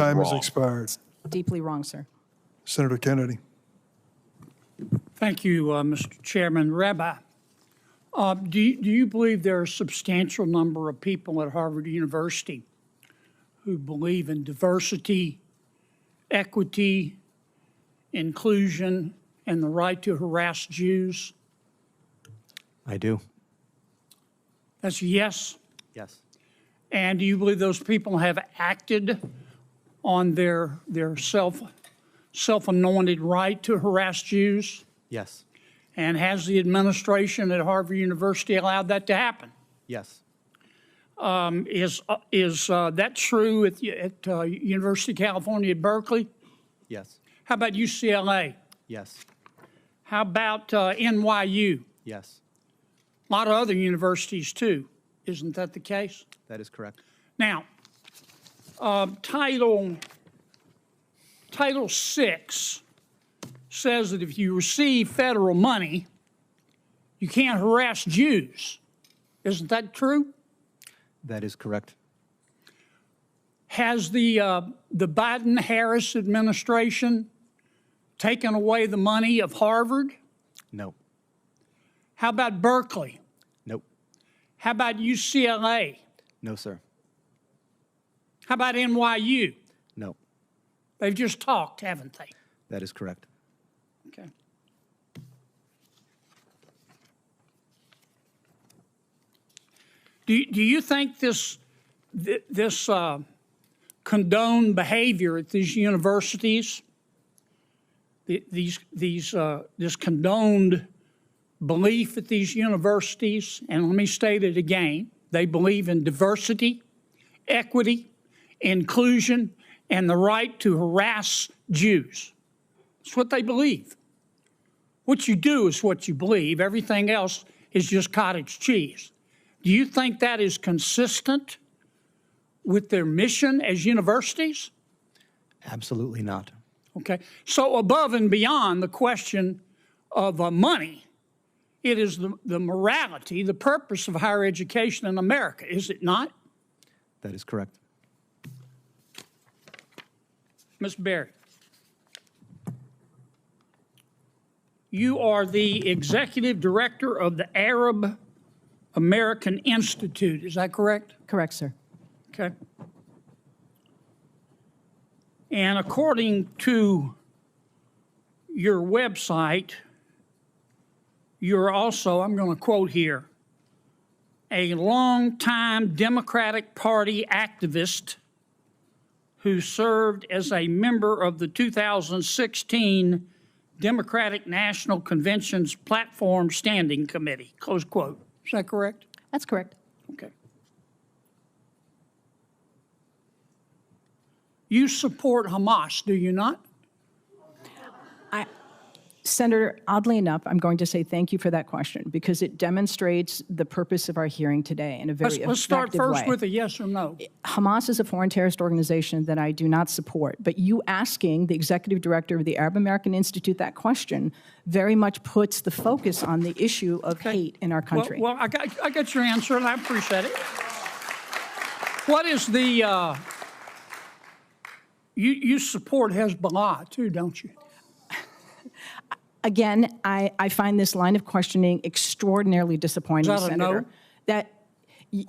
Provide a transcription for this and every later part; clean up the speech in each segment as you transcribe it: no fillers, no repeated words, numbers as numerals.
time has wrong. expired. Deeply wrong, sir. Senator Kennedy. Thank you, Mr. Chairman. Rabbi, do you believe there are a substantial number of people at Harvard University who believe in diversity, equity, inclusion, and the right to harass Jews? I do. That's a yes. Yes. And do you believe those people have acted on their self-anointed right to harass Jews? Yes. And has the administration at Harvard University allowed that to happen? Yes. Is that true at University of California at Berkeley? Yes. How about UCLA? Yes. How about NYU? Yes. A lot of other universities too. Isn't that the case? That is correct. Now, Title VI says that if you receive federal money, you can't harass Jews. Isn't that true? That is correct. Has the Biden-Harris administration taken away the money of Harvard? No. How about Berkeley? Nope. How about UCLA? No, sir. How about NYU? No. They've just talked, haven't they? That is correct. Okay. Do you think this condoned behavior at these universities, this condoned belief at these universities, and let me state it again, they believe in diversity, equity, inclusion, and the right to harass Jews. That's what they believe. What you do is what you believe. Everything else is just cottage cheese. Do you think that is consistent with their mission as universities? Absolutely not. Okay. So above and beyond the question of money, it is the morality, the purpose of higher education in America, is it not? That is correct. Ms. Berry, you are the executive director of the Arab American Institute. Is that correct? Correct, sir. Okay. And according to your website, you're also, I'm going to quote here, a longtime Democratic Party activist who served as a member of the 2016 Democratic National Convention's Platform Standing Committee, close quote. Is that correct? That's correct. Okay. You support Hamas, do you not? Senator, oddly enough, I'm going to say thank you for that question because it demonstrates the purpose of our hearing today in a very effective way. Let's start first with a yes or no. Hamas is a foreign terrorist organization that I do not support, but you asking the executive director of the Arab American Institute that question very much puts the focus on the issue of hate in our country. Well, I got your answer, and I appreciate it. What is the, you support Hezbollah too, don't you? Again, I find this line of questioning extraordinarily disappointing, Is that a Senator. no? That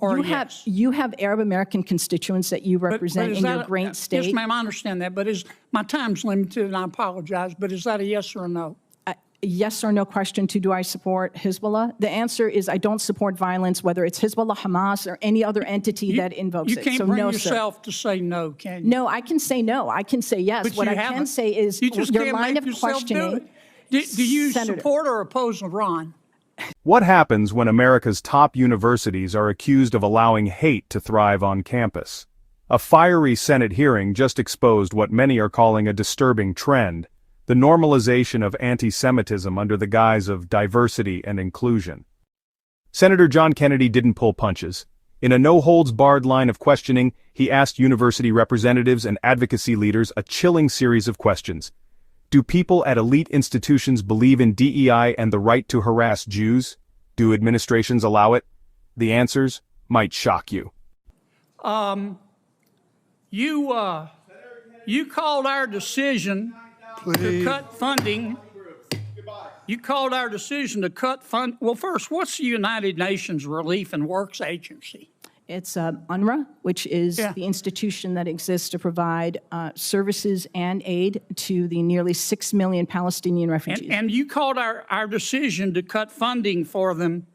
Or you a have yes? You have Arab American constituents that you represent is in that your great state. Yes, ma'am, I understand that, but my time's limited, and I apologize, but is that a yes or a no? Yes or no question to do I support Hezbollah? The answer is I don't support violence, whether it's Hezbollah, Hamas, or any other entity that invokes it. You can't So bring no, yourself sir. to say no, can you? No, I can say no. I can say yes. But What you I can haven't. say is You just your can't line make of yourself questioning. do it. Do you Senator. support or oppose Iran? What happens when America's top universities are accused of allowing hate to thrive on campus? A fiery Senate hearing just exposed what many are calling a disturbing trend: the normalization of anti-Semitism under the guise of diversity and inclusion. Senator John Kennedy didn't pull punches. In a no-holds-barred line of questioning, he asked university representatives and advocacy leaders a chilling series of questions. Do people at elite institutions believe in DEI and the right to harass Jews? Do administrations allow it? The answers might shock you. You called our decision to cut funding. You called our decision to cut fund. Well, first, what's the United Nations Relief and Works Agency? It's UNRWA, which is the institution that exists to provide services and aid to the nearly 6 million Palestinian refugees. And you called our decision to cut funding for them,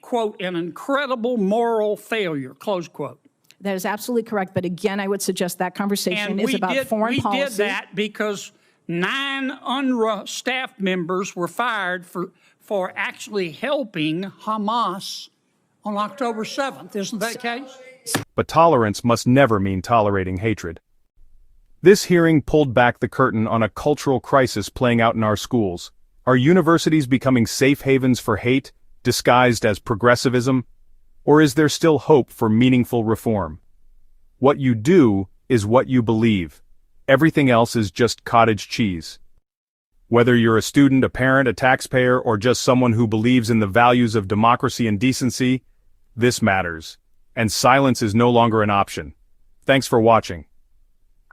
quote, an incredible moral failure, close quote. That is absolutely correct. But again, I would suggest that conversation is about foreign policy. We did that because 9 UNRWA staff members were fired for actually helping Hamas on October 7th. Isn't that the case? But tolerance must never mean tolerating hatred. This hearing pulled back the curtain on a cultural crisis playing out in our schools. Are universities becoming safe havens for hate, disguised as progressivism? Or is there still hope for meaningful reform? What you do is what you believe. Everything else is just cottage cheese. Whether you're a student, a parent, a taxpayer, or just someone who believes in the values of democracy and decency, this matters. And silence is no longer an option. Thanks for watching.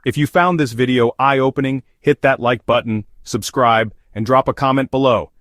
If you found this video eye-opening, hit that like button, subscribe, and drop a comment below.